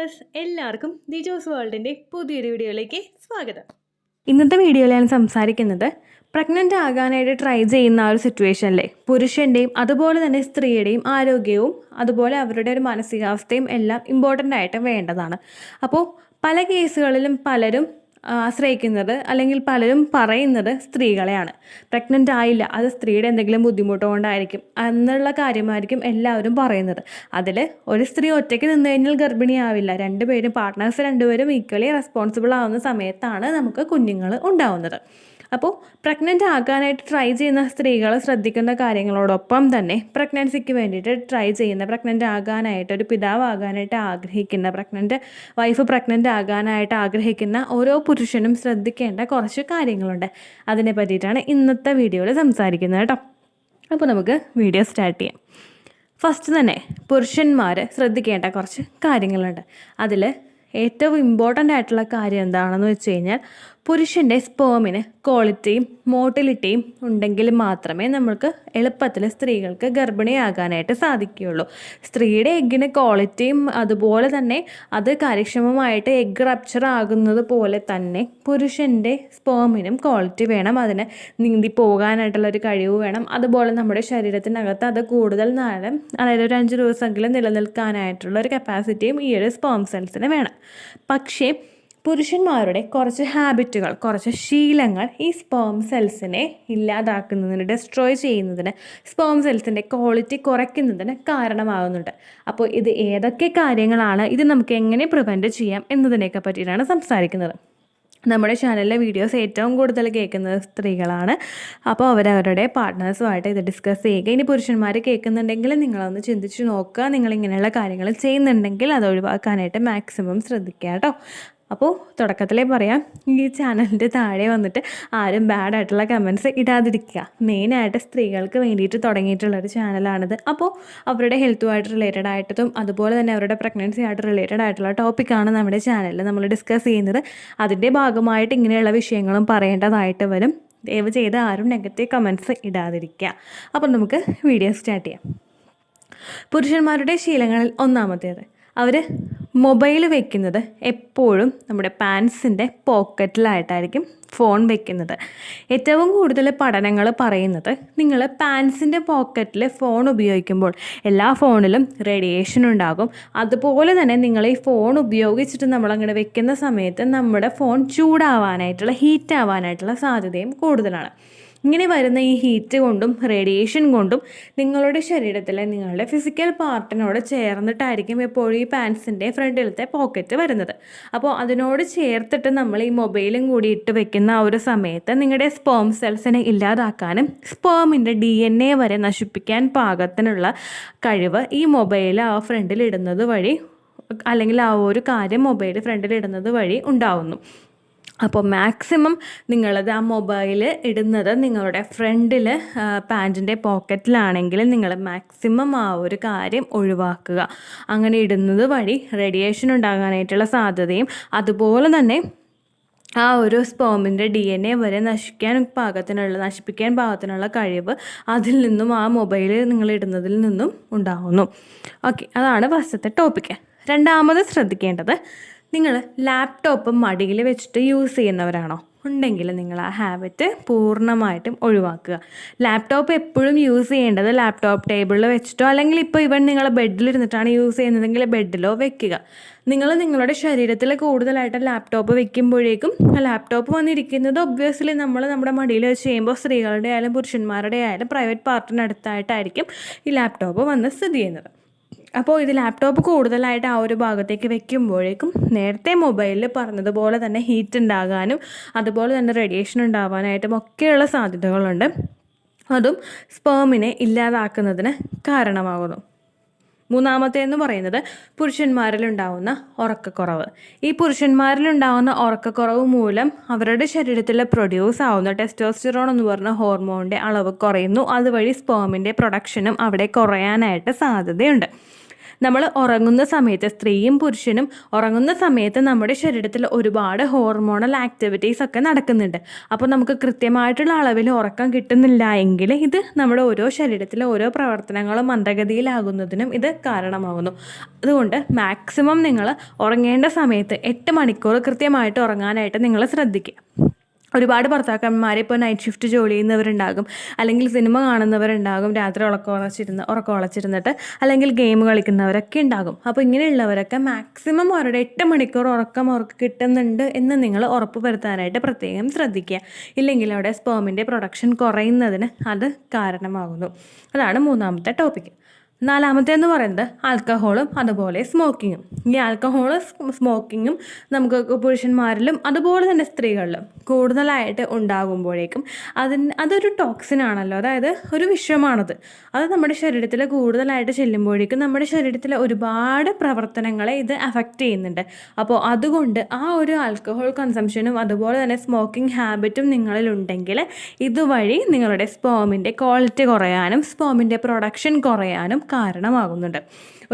Viewers എല്ലാവർക്കും ദിജോസ് വേൾഡിൻ്റെ പുതിയൊരു വീഡിയോയിലേക്ക് സ്വാഗതം. ഇന്നത്തെ വീഡിയോയിൽ ഞാൻ സംസാരിക്കുന്നത് പ്രഗ്നൻ്റ് ആകാനായിട്ട് ട്രൈ ചെയ്യുന്ന ആ ഒരു സിറ്റുവേഷനിലെ പുരുഷൻ്റെയും അതുപോലെ തന്നെ സ്ത്രീയുടെയും ആരോഗ്യവും അതുപോലെ അവരുടെ ഒരു മാനസികാവസ്ഥയും എല്ലാം ഇമ്പോർട്ടൻ്റ് ആയിട്ട് വേണ്ടതാണ്. അപ്പോൾ പല കേസുകളിലും പലരും ആശ്രയിക്കുന്നത് അല്ലെങ്കിൽ പലരും പറയുന്നത് സ്ത്രീകളെയാണ്. പ്രഗ്നൻ്റ് ആയില്ല, അത് സ്ത്രീയുടെ എന്തെങ്കിലും ബുദ്ധിമുട്ട് കൊണ്ടായിരിക്കും എന്നുള്ള കാര്യമായിരിക്കും എല്ലാവരും പറയുന്നത്. അതിൽ ഒരു സ്ത്രീ ഒറ്റയ്ക്ക് നിന്ന് കഴിഞ്ഞാൽ ഗർഭിണിയാവില്ല. പാർട്ട്നേഴ്സ് രണ്ടുപേരും ഈക്വലി റെസ്പോൺസിബിൾ ആവുന്ന സമയത്താണ് നമുക്ക് കുഞ്ഞുങ്ങൾ ഉണ്ടാവുന്നത്. അപ്പോൾ പ്രഗ്നൻ്റ് ആകാനായിട്ട് ട്രൈ ചെയ്യുന്ന സ്ത്രീകൾ ശ്രദ്ധിക്കുന്ന കാര്യങ്ങളോടൊപ്പം തന്നെ പ്രഗ്നൻസിക്ക് വേണ്ടിയിട്ട് ട്രൈ ചെയ്യുന്ന, പ്രഗ്നൻ്റ് ആകാനായിട്ട് ഒരു പിതാവാകാനായിട്ട് ആഗ്രഹിക്കുന്ന, പ്രഗ്നൻ്റ് ആകാനായിട്ട് ആഗ്രഹിക്കുന്ന ഓരോ പുരുഷനും ശ്രദ്ധിക്കേണ്ട കുറച്ച് കാര്യങ്ങളുണ്ട്. അതിനെ പറ്റിയിട്ടാണ് ഇന്നത്തെ വീഡിയോയിൽ സംസാരിക്കുന്നത് കേട്ടോ. അപ്പോൾ നമുക്ക് വീഡിയോ സ്റ്റാർട്ട് ചെയ്യാം. ഫസ്റ്റ് തന്നെ പുരുഷന്മാർ ശ്രദ്ധിക്കേണ്ട കുറച്ച് കാര്യങ്ങളുണ്ട്. അതിൽ ഏറ്റവും ഇമ്പോർട്ടൻ്റ് ആയിട്ടുള്ള കാര്യം എന്താണെന്ന് വെച്ച് കഴിഞ്ഞാൽ പുരുഷൻ്റെ സ്പേമിന് ക്വാളിറ്റിയും മോട്ടിലിറ്റിയും ഉണ്ടെങ്കിൽ മാത്രമേ നമുക്ക് എളുപ്പത്തിൽ സ്ത്രീകൾക്ക് ഗർഭിണിയാകാനായിട്ട് സാധിക്കുകയുള്ളൂ. സ്ത്രീയുടെ എഗ്ഗിന് ക്വാളിറ്റിയും അതുപോലെ തന്നെ അത് കാര്യക്ഷമമായിട്ട് എഗ്ഗ് റപ്ചർ ആകുന്നത് പോലെ തന്നെ പുരുഷൻ്റെ സ്പേമിനും ക്വാളിറ്റി വേണം. അതിന് നീന്തി പോകാനായിട്ടുള്ളൊരു കഴിവ് വേണം. അതുപോലെ നമ്മുടെ ശരീരത്തിനകത്ത് അത് കൂടുതൽ നാളെ, അതായത് ഒരു 5 ദിവസമെങ്കിലും നിലനിൽക്കാനായിട്ടുള്ള ഒരു കപ്പാസിറ്റിയും ഈ ഒരു സ്പേം സെൽസിന് വേണം. പക്ഷേ പുരുഷന്മാരുടെ കുറച്ച് ഹാബിറ്റുകൾ, കുറച്ച് ശീലങ്ങൾ ഈ സ്പേം സെൽസിനെ ഇല്ലാതാക്കുന്നതിന്, ഡെസ്ട്രോയ് ചെയ്യുന്നതിന്, സ്പേം സെൽസിൻ്റെ ക്വാളിറ്റി കുറയ്ക്കുന്നതിന് കാരണമാകുന്നുണ്ട്. അപ്പോൾ ഇത് ഏതൊക്കെ കാര്യങ്ങളാണ്, ഇത് നമുക്ക് എങ്ങനെ പ്രിവെൻറ്റ് ചെയ്യാം എന്നതിനെയൊക്കെ പറ്റിയിട്ടാണ് സംസാരിക്കുന്നത്. നമ്മുടെ ചാനലിലെ വീഡിയോസ് ഏറ്റവും കൂടുതൽ കേൾക്കുന്നത് സ്ത്രീകളാണ്. അപ്പോൾ അവരവരുടെ പാർട്ട്നേഴ്സുമായിട്ട് ഇത് ഡിസ്കസ് ചെയ്യുക. ഇനി പുരുഷന്മാർ കേൾക്കുന്നുണ്ടെങ്കിൽ നിങ്ങളൊന്ന് ചിന്തിച്ച് നോക്കുക. നിങ്ങളിങ്ങനെയുള്ള കാര്യങ്ങൾ ചെയ്യുന്നുണ്ടെങ്കിൽ അത് ഒഴിവാക്കാനായിട്ട് മാക്സിമം ശ്രദ്ധിക്കുക കേട്ടോ. അപ്പോൾ തുടക്കത്തിലേ പറയാം, ഈ ചാനലിൻ്റെ താഴെ വന്നിട്ട് ആരും ബാഡായിട്ടുള്ള കമൻറ്റ്സ് ഇടാതിരിക്കുക. മെയിനായിട്ട് സ്ത്രീകൾക്ക് വേണ്ടിയിട്ട് തുടങ്ങിയിട്ടുള്ളൊരു ചാനലാണിത്. അപ്പോൾ അവരുടെ ഹെൽത്തുമായിട്ട് റിലേറ്റഡ് ആയിട്ടും അതുപോലെ തന്നെ അവരുടെ പ്രഗ്നൻസി ആയിട്ട് റിലേറ്റഡ് ആയിട്ടുള്ള ടോപ്പിക്കാണ് നമ്മുടെ ചാനലിൽ നമ്മൾ ഡിസ്കസ് ചെയ്യുന്നത്. അതിൻ്റെ ഭാഗമായിട്ട് ഇങ്ങനെയുള്ള വിഷയങ്ങളും പറയേണ്ടതായിട്ട് വരും. ദയവ് ചെയ്ത് ആരും നെഗറ്റീവ് കമൻറ്റ്സ് ഇടാതിരിക്കുക. അപ്പോൾ നമുക്ക് വീഡിയോ സ്റ്റാർട്ട് ചെയ്യാം. പുരുഷന്മാരുടെ ശീലങ്ങളിൽ ഒന്നാമത്തേത്, അവർ മൊബൈൽ വെക്കുന്നത് എപ്പോഴും നമ്മുടെ പാൻസിൻ്റെ പോക്കറ്റിലായിട്ടായിരിക്കും ഫോൺ വെക്കുന്നത്. ഏറ്റവും കൂടുതൽ പഠനങ്ങൾ പറയുന്നത്, നിങ്ങൾ പാൻസിൻ്റെ പോക്കറ്റിൽ ഫോൺ ഉപയോഗിക്കുമ്പോൾ എല്ലാ ഫോണിലും റേഡിയേഷൻ ഉണ്ടാകും. അതുപോലെ തന്നെ നിങ്ങൾ ഈ ഫോൺ ഉപയോഗിച്ചിട്ട് നമ്മളങ്ങനെ വെക്കുന്ന സമയത്ത് നമ്മുടെ ഫോൺ ചൂടാവാനായിട്ടുള്ള, ഹീറ്റ് ആവാനായിട്ടുള്ള സാധ്യതയും കൂടുതലാണ്. ഇങ്ങനെ വരുന്ന ഈ ഹീറ്റ് കൊണ്ടും റേഡിയേഷൻ കൊണ്ടും നിങ്ങളുടെ ശരീരത്തിലെ നിങ്ങളുടെ ഫിസിക്കൽ പാർട്ടിനോട് ചേർന്നിട്ടായിരിക്കും എപ്പോഴും ഈ പാൻസിൻ്റെ ഫ്രണ്ടിലത്തെ പോക്കറ്റ് വരുന്നത്. അപ്പോൾ അതിനോട് ചേർത്തിട്ട് നമ്മൾ ഈ മൊബൈലും കൂടി ഇട്ട് വെക്കുന്ന ആ ഒരു സമയത്ത് നിങ്ങളുടെ സ്പേം സെൽസിനെ ഇല്ലാതാക്കാനും സ്പേമിൻ്റെ DNA വരെ നശിപ്പിക്കാൻ പാകത്തിനുള്ള കഴിവ് ഈ മൊബൈൽ ആ ഫ്രണ്ടിൽ ഇടുന്നത് വഴി, അല്ലെങ്കിൽ ആ ഒരു കാര്യം മൊബൈൽ ഫ്രണ്ടിൽ ഇടുന്നത് വഴി ഉണ്ടാവുന്നു. അപ്പോൾ മാക്സിമം നിങ്ങളത് ആ മൊബൈൽ ഇടുന്നത് നിങ്ങളുടെ ഫ്രണ്ടിൽ പാൻറ്റിൻ്റെ പോക്കറ്റിലാണെങ്കിൽ നിങ്ങൾ മാക്സിമം ആ ഒരു കാര്യം ഒഴിവാക്കുക. അങ്ങനെ ഇടുന്നത് വഴി റേഡിയേഷൻ ഉണ്ടാകാനായിട്ടുള്ള സാധ്യതയും അതുപോലെ തന്നെ ആ ഒരു സ്പേമിൻ്റെ DNA വരെ നശിപ്പിക്കാൻ പാകത്തിനുള്ള കഴിവ് അതിൽ നിന്നും, ആ മൊബൈൽ നിങ്ങൾ ഇടുന്നതിൽ നിന്നും ഉണ്ടാകുന്നു. ഓക്കെ, അതാണ് ഫസ്റ്റത്തെ ടോപ്പിക്ക്. രണ്ടാമത് ശ്രദ്ധിക്കേണ്ടത്, നിങ്ങൾ ലാപ്ടോപ്പ് മടിയിൽ വെച്ചിട്ട് യൂസ് ചെയ്യുന്നവരാണോ? ഉണ്ടെങ്കിൽ നിങ്ങൾ ആ ഹാബിറ്റ് പൂർണ്ണമായിട്ടും ഒഴിവാക്കുക. ലാപ്ടോപ്പ് എപ്പോഴും യൂസ് ചെയ്യേണ്ടത് ലാപ്ടോപ്പ് ടേബിളിൽ വെച്ചിട്ടോ, അല്ലെങ്കിൽ ഇപ്പോൾ നിങ്ങൾ ബെഡിലിരുന്നിട്ടാണ് യൂസ് ചെയ്യുന്നതെങ്കിൽ ബെഡിലോ വെക്കുക. നിങ്ങൾ നിങ്ങളുടെ ശരീരത്തിൽ കൂടുതലായിട്ട് ലാപ്ടോപ്പ് വെക്കുമ്പോഴേക്കും ലാപ്ടോപ്പ് വന്നിരിക്കുന്നത് ഒബ്വിയസ്ലി നമ്മുടെ മടിയിൽ വെച്ച് ചെയ്യുമ്പോൾ സ്ത്രീകളുടെ ആയാലും പുരുഷന്മാരുടെ ആയാലും പ്രൈവറ്റ് പാർട്ടിനടുത്തായിട്ടായിരിക്കും ഈ ലാപ്ടോപ്പ് വന്ന് സ്ഥിതി ചെയ്യുന്നത്. അപ്പോൾ ഇത് ലാപ്ടോപ്പ് കൂടുതലായിട്ട് ആ ഒരു ഭാഗത്തേക്ക് വെക്കുമ്പോഴേക്കും നേരത്തെ മൊബൈലിൽ പറഞ്ഞതുപോലെ തന്നെ ഹീറ്റ് ഉണ്ടാകാനും അതുപോലെ തന്നെ റേഡിയേഷൻ ഉണ്ടാവാനായിട്ടും ഒക്കെയുള്ള സാധ്യതകളുണ്ട്. അതും സ്പേമിനെ ഇല്ലാതാക്കുന്നതിന് കാരണമാകുന്നു. മൂന്നാമത്തേന്ന് പറയുന്നത് പുരുഷന്മാരിലുണ്ടാവുന്ന ഉറക്കക്കുറവ്. ഈ പുരുഷന്മാരിലുണ്ടാവുന്ന ഉറക്കക്കുറവ് മൂലം അവരുടെ ശരീരത്തിൽ പ്രൊഡ്യൂസ് ആവുന്ന ടെസ്റ്റോസ്റ്ററോൺ എന്ന് പറഞ്ഞ ഹോർമോണിൻ്റെ അളവ് കുറയുന്നു. അതുവഴി സ്പേമിൻ്റെ പ്രൊഡക്ഷനും അവിടെ കുറയാനായിട്ട് സാധ്യതയുണ്ട്. നമ്മൾ ഉറങ്ങുന്ന സമയത്ത് സ്ത്രീയും പുരുഷനും ഉറങ്ങുന്ന സമയത്ത് നമ്മുടെ ശരീരത്തിൽ ഒരുപാട് ഹോർമോണൽ ആക്ടിവിറ്റീസ് ഒക്കെ നടക്കുന്നുണ്ട്. അപ്പോൾ നമുക്ക് കൃത്യമായിട്ടുള്ള അളവിൽ ഉറക്കം കിട്ടുന്നില്ല എങ്കിൽ ഇത് നമ്മുടെ ഓരോ ശരീരത്തിലെ ഓരോ പ്രവർത്തനങ്ങളും മന്ദഗതിയിലാകുന്നതിനും ഇത് കാരണമാകുന്നു. അതുകൊണ്ട് മാക്സിമം നിങ്ങൾ ഉറങ്ങേണ്ട സമയത്ത് 8 മണിക്കൂർ കൃത്യമായിട്ട് ഉറങ്ങാനായിട്ട് നിങ്ങൾ ശ്രദ്ധിക്കുക. ഒരുപാട് ഭർത്താക്കന്മാരെ ഇപ്പോൾ നൈറ്റ് ഷിഫ്റ്റ് ജോലി ചെയ്യുന്നവരുണ്ടാകും, അല്ലെങ്കിൽ സിനിമ കാണുന്നവരുണ്ടാകും, രാത്രി ഉറക്കം ഉളച്ചിരുന്നിട്ട്, അല്ലെങ്കിൽ ഗെയിം കളിക്കുന്നവരൊക്കെ ഉണ്ടാകും. അപ്പോൾ ഇങ്ങനെയുള്ളവരൊക്കെ മാക്സിമം അവരുടെ 8 മണിക്കൂർ ഉറക്കം അവർക്ക് കിട്ടുന്നുണ്ട് എന്ന് നിങ്ങൾ ഉറപ്പ് വരുത്താനായിട്ട് പ്രത്യേകം ശ്രദ്ധിക്കുക. ഇല്ലെങ്കിൽ അവിടെ സ്പേമിൻ്റെ പ്രൊഡക്ഷൻ കുറയുന്നതിന് അത് കാരണമാകുന്നു. അതാണ് 3ാമത്തെ ടോപ്പിക്ക്. 4ാമത്തേന്ന് പറയുന്നത് ആൽക്കഹോളും അതുപോലെ സ്മോക്കിങ്ങും. ഈ ആൽക്കഹോളും സ്മോക്കിങ്ങും നമുക്ക് പുരുഷന്മാരിലും അതുപോലെ തന്നെ സ്ത്രീകളിലും കൂടുതലായിട്ട് ഉണ്ടാകുമ്പോഴേക്കും അതൊരു ടോക്സിനാണല്ലോ, അതായത് ഒരു വിഷമാണത്. അത് നമ്മുടെ ശരീരത്തിൽ കൂടുതലായിട്ട് ചെല്ലുമ്പോഴേക്കും നമ്മുടെ ശരീരത്തിലെ ഒരുപാട് പ്രവർത്തനങ്ങളെ ഇത് അഫക്റ്റ് ചെയ്യുന്നുണ്ട്. അപ്പോൾ അതുകൊണ്ട് ആ ഒരു ആൽക്കഹോൾ കൺസംഷനും അതുപോലെ തന്നെ സ്മോക്കിംഗ് ഹാബിറ്റും നിങ്ങളിലുണ്ടെങ്കിൽ ഇതുവഴി നിങ്ങളുടെ സ്പേമിൻ്റെ ക്വാളിറ്റി കുറയാനും സ്പേമിൻ്റെ പ്രൊഡക്ഷൻ കുറയാനും കാരണമാകുന്നുണ്ട്.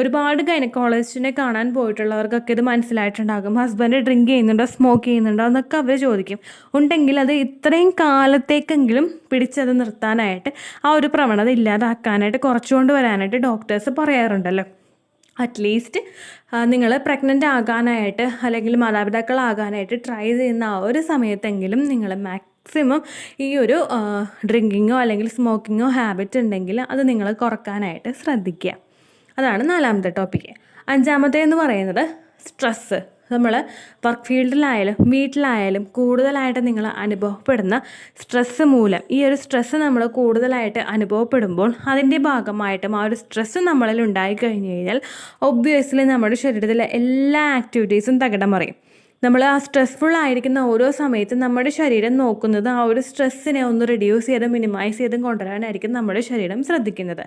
ഒരുപാട് ഗൈനക്കോളജിസ്റ്റിനെ കാണാൻ പോയിട്ടുള്ളവർക്കൊക്കെ ഇത് മനസ്സിലായിട്ടുണ്ടാകും. ഹസ്ബൻഡ് ഡ്രിങ്ക് ചെയ്യുന്നുണ്ടോ, സ്മോക്ക് ചെയ്യുന്നുണ്ടോ എന്നൊക്കെ അവർ ചോദിക്കും. ഉണ്ടെങ്കിൽ അത് ഇത്രയും കാലത്തേക്കെങ്കിലും പിടിച്ചത് നിർത്താനായിട്ട്, ആ ഒരു പ്രവണത ഇല്ലാതാക്കാനായിട്ട്, കുറച്ചുകൊണ്ട് വരാനായിട്ട് ഡോക്ടേഴ്സ് പറയാറുണ്ടല്ലോ. അറ്റ്ലീസ്റ്റ് നിങ്ങൾ പ്രഗ്നൻ്റ് ആകാനായിട്ട് അല്ലെങ്കിൽ മാതാപിതാക്കളാകാനായിട്ട് ട്രൈ ചെയ്യുന്ന ആ ഒരു സമയത്തെങ്കിലും നിങ്ങൾ മാക്സിമം ഈ ഒരു ഡ്രിങ്കിങ്ങോ അല്ലെങ്കിൽ സ്മോക്കിങ്ങോ ഹാബിറ്റ് ഉണ്ടെങ്കിൽ അത് നിങ്ങൾ കുറക്കാനായിട്ട് ശ്രദ്ധിക്കുക. അതാണ് 4ാമത്തെ ടോപ്പിക്ക്. 5ാമത്തേന്ന് പറയുന്നത് സ്ട്രെസ്സ്. നമ്മൾ വർക്ക് ഫീൽഡിലായാലും വീട്ടിലായാലും കൂടുതലായിട്ട് നിങ്ങൾ അനുഭവപ്പെടുന്ന സ്ട്രെസ്സ് മൂലം, ഈ ഒരു സ്ട്രെസ്സ് നമ്മൾ കൂടുതലായിട്ട് അനുഭവപ്പെടുമ്പോൾ അതിൻ്റെ ഭാഗമായിട്ടും ആ ഒരു സ്ട്രെസ്സ് നമ്മളിൽ ഉണ്ടായിക്കഴിഞ്ഞ് കഴിഞ്ഞാൽ ഒബ്വിയസ്ലി നമ്മുടെ ശരീരത്തിലെ എല്ലാ ആക്ടിവിറ്റീസും തകിടം മറിയും. നമ്മൾ ആ സ്ട്രെസ്ഫുൾ ആയിരിക്കുന്ന ഓരോ സമയത്തും നമ്മുടെ ശരീരം നോക്കുന്നത് ആ ഒരു സ്ട്രെസ്സിനെ ഒന്ന് റിഡ്യൂസ് ചെയ്ത് മിനിമൈസ് ചെയ്തും കൊണ്ടുവരാനായിരിക്കും നമ്മുടെ ശരീരം ശ്രദ്ധിക്കുന്നത്.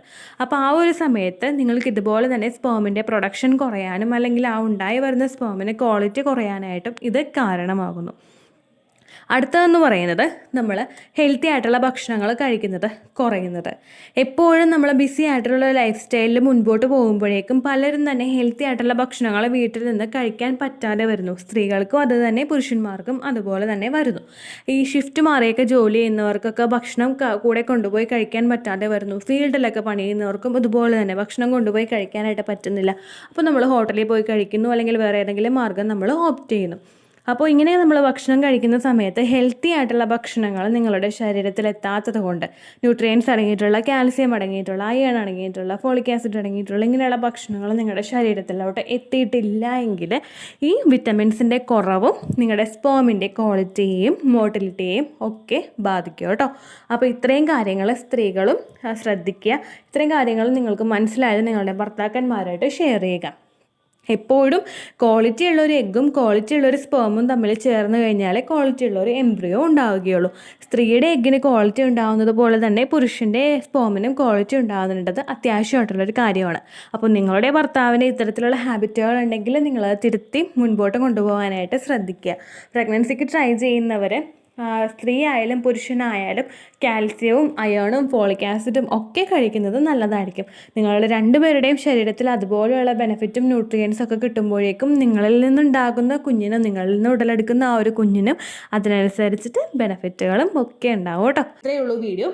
അപ്പോൾ ആ ഒരു സമയത്ത് നിങ്ങൾക്ക് ഇതുപോലെ തന്നെ സ്പേമിൻ്റെ പ്രൊഡക്ഷൻ കുറയാനും അല്ലെങ്കിൽ ആ ഉണ്ടായി വരുന്ന സ്പേമിൻ്റെ ക്വാളിറ്റി കുറയാനായിട്ടും ഇത് കാരണമാകുന്നു. അടുത്തതെന്ന് പറയുന്നത് നമ്മൾ ഹെൽത്തി ആയിട്ടുള്ള ഭക്ഷണങ്ങൾ കഴിക്കുന്നത് കുറയുന്നത്. എപ്പോഴും നമ്മൾ ബിസി ആയിട്ടുള്ള ലൈഫ് സ്റ്റൈലിൽ മുൻപോട്ട് പോകുമ്പോഴേക്കും പലരും തന്നെ ഹെൽത്തി ആയിട്ടുള്ള ഭക്ഷണങ്ങൾ വീട്ടിൽ നിന്ന് കഴിക്കാൻ പറ്റാതെ വരുന്നു. സ്ത്രീകൾക്കും അത് തന്നെ പുരുഷന്മാർക്കും അതുപോലെ തന്നെ വരുന്നു. ഈ ഷിഫ്റ്റ് മാറിയൊക്കെ ജോലി ചെയ്യുന്നവർക്കൊക്കെ ഭക്ഷണം കൂടെ കൊണ്ടുപോയി കഴിക്കാൻ പറ്റാതെ വരുന്നു. ഫീൽഡിലൊക്കെ പണി ചെയ്യുന്നവർക്കും അതുപോലെ തന്നെ ഭക്ഷണം കൊണ്ടുപോയി കഴിക്കാനായിട്ട് പറ്റുന്നില്ല. അപ്പോൾ നമ്മൾ ഹോട്ടലിൽ പോയി കഴിക്കുന്നു, അല്ലെങ്കിൽ വേറെ ഏതെങ്കിലും മാർഗ്ഗം നമ്മൾ ഓപ്റ്റ് ചെയ്യുന്നു. അപ്പോൾ ഇങ്ങനെ നമ്മൾ ഭക്ഷണം കഴിക്കുന്ന സമയത്ത് ഹെൽത്തി ആയിട്ടുള്ള ഭക്ഷണങ്ങൾ നിങ്ങളുടെ ശരീരത്തിൽ എത്താത്തത് കൊണ്ട്, ന്യൂട്രിയൻസ് അടങ്ങിയിട്ടുള്ള, കാൽസ്യം അടങ്ങിയിട്ടുള്ള, അയൺ അടങ്ങിയിട്ടുള്ള, ഫോളിക് ആസിഡ് അടങ്ങിയിട്ടുള്ള ഇങ്ങനെയുള്ള ഭക്ഷണങ്ങൾ നിങ്ങളുടെ ശരീരത്തിലോട്ട് എത്തിയിട്ടില്ല എങ്കിൽ ഈ വിറ്റമിൻസിൻ്റെ കുറവും നിങ്ങളുടെ സ്പേമിൻ്റെ ക്വാളിറ്റിയെയും മോട്ടിലിറ്റിയെയും ഒക്കെ ബാധിക്കും കേട്ടോ. അപ്പോൾ ഇത്രയും കാര്യങ്ങൾ സ്ത്രീകളും ശ്രദ്ധിക്കുക. ഇത്രയും കാര്യങ്ങൾ നിങ്ങൾക്ക് മനസ്സിലായത് നിങ്ങളുടെ ഭർത്താക്കന്മാരായിട്ട് ഷെയർ ചെയ്യുക. എപ്പോഴും ക്വാളിറ്റി ഉള്ളൊരു എഗ്ഗും ക്വാളിറ്റി ഉള്ളൊരു സ്പേമും തമ്മിൽ ചേർന്ന് കഴിഞ്ഞാൽ ക്വാളിറ്റി ഉള്ളൊരു എംബ്രിയോ ഉണ്ടാവുകയുള്ളൂ. സ്ത്രീയുടെ എഗ്ഗിന് ക്വാളിറ്റി ഉണ്ടാകുന്നത് പോലെ തന്നെ പുരുഷൻ്റെ സ്പേമിനും ക്വാളിറ്റി ഉണ്ടാകുന്നുണ്ടത് അത്യാവശ്യമായിട്ടുള്ളൊരു കാര്യമാണ്. അപ്പോൾ നിങ്ങളുടെ ഭർത്താവിന് ഇത്തരത്തിലുള്ള ഹാബിറ്റുകൾ ഉണ്ടെങ്കിൽ നിങ്ങളത് തിരുത്തി മുൻപോട്ട് കൊണ്ടുപോകാനായിട്ട് ശ്രദ്ധിക്കുക. പ്രഗ്നൻസിക്ക് ട്രൈ ചെയ്യുന്നവർ സ്ത്രീ ആയാലും പുരുഷനായാലും കാൽസ്യവും അയണും ഫോളിക് ആസിഡും ഒക്കെ കഴിക്കുന്നത് നല്ലതായിരിക്കും. നിങ്ങളുടെ രണ്ടുപേരുടെയും ശരീരത്തിൽ അതുപോലെയുള്ള ബെനിഫിറ്റും ന്യൂട്രിയൻസും ഒക്കെ കിട്ടുമ്പോഴേക്കും നിങ്ങളിൽ നിന്നുണ്ടാകുന്ന കുഞ്ഞിനും നിങ്ങളിൽ നിന്ന് ഉടലെടുക്കുന്ന ആ ഒരു കുഞ്ഞിനും അതിനനുസരിച്ചിട്ട് ബെനിഫിറ്റുകളും ഒക്കെ ഉണ്ടാവും കേട്ടോ. ഇത്രയേ ഉള്ളൂ വീഡിയോ.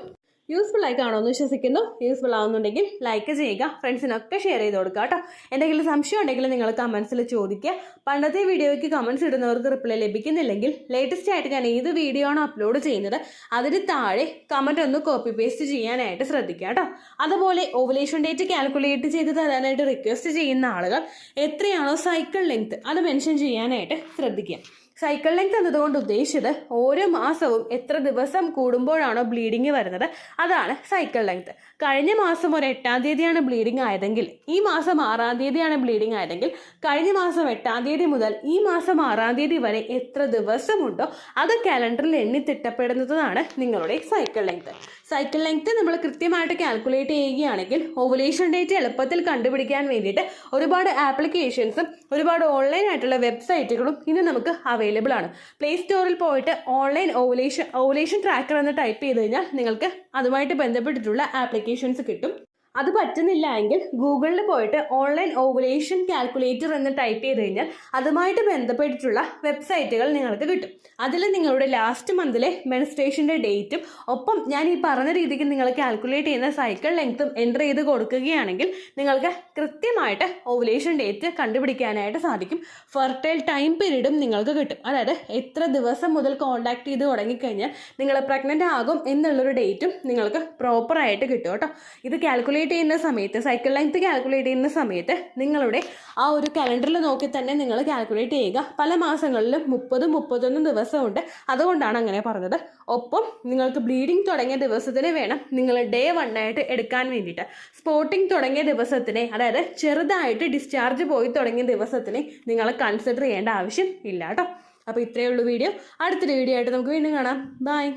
യൂസ്ഫുൾ ആയി കാണുമെന്ന് വിശ്വസിക്കുന്നു. യൂസ്ഫുൾ ആവുന്നുണ്ടെങ്കിൽ ലൈക്ക് ചെയ്യുക, ഫ്രണ്ട്സിനൊക്കെ ഷെയർ ചെയ്ത് കൊടുക്കുക കേട്ടോ. എന്തെങ്കിലും സംശയം ഉണ്ടെങ്കിൽ നിങ്ങൾ കമൻസിൽ ചോദിക്കുക. പണ്ടത്തെ വീഡിയോയ്ക്ക് കമൻസ് ഇടുന്നവർക്ക് റിപ്ലൈ ലഭിക്കുന്നില്ലെങ്കിൽ ലേറ്റസ്റ്റ് ആയിട്ട് ഞാൻ ഏത് വീഡിയോ ആണ് അപ്ലോഡ് ചെയ്യുന്നത് അതിന് താഴെ കമൻറ്റ് ഒന്ന് കോപ്പി പേസ്റ്റ് ചെയ്യാനായിട്ട് ശ്രദ്ധിക്കുക കേട്ടോ. അതുപോലെ ഓവുലേഷൻ ഡേറ്റ് കാൽക്കുലേറ്റ് ചെയ്ത് തരാനായിട്ട് റിക്വസ്റ്റ് ചെയ്യുന്ന ആളുകൾ എത്രയാണോ സൈക്കിൾ ലെങ്ത് അത് മെൻഷൻ ചെയ്യാനായിട്ട് ശ്രദ്ധിക്കുക. സൈക്കിൾ ലെങ്ത് എന്നതുകൊണ്ട് ഉദ്ദേശിച്ചത് ഓരോ മാസവും എത്ര ദിവസം കൂടുമ്പോഴാണോ ബ്ലീഡിങ് വരുന്നത് അതാണ് സൈക്കിൾ ലെങ്ത്. കഴിഞ്ഞ മാസം ഒരു 8-ാം തീയതിയാണ് ബ്ലീഡിങ് ആയതെങ്കിൽ ഈ മാസം 6-ാം തീയതിയാണ് ബ്ലീഡിങ് ആയതെങ്കിൽ കഴിഞ്ഞ മാസം 8-ാം തീയതി മുതൽ ഈ മാസം 6-ാം തീയതി വരെ എത്ര ദിവസമുണ്ടോ അത് കാലണ്ടറിൽ എണ്ണി തിട്ടപ്പെടുന്നതാണ് നിങ്ങളുടെ സൈക്കിൾ ലെങ്ത്. സൈക്കിൾ ലെങ്ത് നമ്മൾ കൃത്യമായിട്ട് കാൽക്കുലേറ്റ് ചെയ്യുകയാണെങ്കിൽ ഓവുലേഷൻ ഡേറ്റ് എളുപ്പത്തിൽ കണ്ടുപിടിക്കാൻ വേണ്ടിയിട്ട് ഒരുപാട് ആപ്ലിക്കേഷൻസും ഒരുപാട് ഓൺലൈൻ ആയിട്ടുള്ള വെബ്സൈറ്റുകളും ഇന്ന് നമുക്ക് അവൈലബിൾ ആണ്. പ്ലേ സ്റ്റോറിൽ പോയിട്ട് ഓൺലൈൻ ഓവുലേഷൻ ട്രാക്കർ എന്ന് ടൈപ്പ് ചെയ്ത് കഴിഞ്ഞാൽ നിങ്ങൾക്ക് അതുമായിട്ട് ബന്ധപ്പെട്ടിട്ടുള്ള ആപ്ലിക്കേഷൻസ് കിട്ടും. അത് പറ്റുന്നില്ല എങ്കിൽ ഗൂഗിളിൽ പോയിട്ട് ഓൺലൈൻ ഓവുലേഷൻ കാൽക്കുലേറ്റർ എന്ന് ടൈപ്പ് ചെയ്ത് കഴിഞ്ഞാൽ അതുമായിട്ട് ബന്ധപ്പെട്ടിട്ടുള്ള വെബ്സൈറ്റുകൾ നിങ്ങൾക്ക് കിട്ടും. അതിൽ നിങ്ങളുടെ ലാസ്റ്റ് മന്തിലെ മെൻസ്ട്രേഷൻ്റെ ഡേറ്റും ഒപ്പം ഞാൻ ഈ പറഞ്ഞ രീതിക്ക് നിങ്ങൾ കാൽക്കുലേറ്റ് ചെയ്യുന്ന സൈക്കിൾ ലെങ്ത്തും എൻ്റർ ചെയ്ത് കൊടുക്കുകയാണെങ്കിൽ നിങ്ങൾക്ക് കൃത്യമായിട്ട് ഓവുലേഷൻ ഡേറ്റ് കണ്ടുപിടിക്കാനായിട്ട് സാധിക്കും. ഫെർട്ടൈൽ ടൈം പീരീഡും നിങ്ങൾക്ക് കിട്ടും. അതായത് എത്ര ദിവസം മുതൽ കോൺടാക്ട് ചെയ്ത് തുടങ്ങിക്കഴിഞ്ഞാൽ നിങ്ങൾ പ്രഗ്നൻ്റ് ആകും എന്നുള്ളൊരു ഡേറ്റും നിങ്ങൾക്ക് പ്രോപ്പറായിട്ട് കിട്ടും കേട്ടോ. ഇത് കാൽക്കുലേറ്റ് ചെയ്യുന്ന സമയത്ത്, സൈക്കിൾ ലെങ്ത് കാൽക്കുലേറ്റ് ചെയ്യുന്ന സമയത്ത് നിങ്ങളുടെ ആ ഒരു കലണ്ടറിൽ നോക്കി തന്നെ നിങ്ങൾ കാൽക്കുലേറ്റ് ചെയ്യുക. പല മാസങ്ങളിലും 30-31 ദിവസമുണ്ട്, അതുകൊണ്ടാണ് അങ്ങനെ പറഞ്ഞത്. ഒപ്പം നിങ്ങൾക്ക് ബ്ലീഡിങ് തുടങ്ങിയ ദിവസത്തിന് വേണം നിങ്ങൾ ഡേ 1 ആയിട്ട് എടുക്കാൻ വേണ്ടിയിട്ട്. സ്പോട്ടിങ് തുടങ്ങിയ ദിവസത്തിനെ, അതായത് ചെറുതായിട്ട് ഡിസ്ചാർജ് പോയി തുടങ്ങിയ ദിവസത്തിനെ നിങ്ങൾ കൺസിഡർ ചെയ്യേണ്ട ആവശ്യം ഇല്ല കേട്ടോ. അപ്പോൾ ഇത്രയേ ഉള്ളൂ വീഡിയോ. അടുത്തൊരു വീഡിയോ ആയിട്ട് നമുക്ക് വീണ്ടും കാണാം. ബൈ.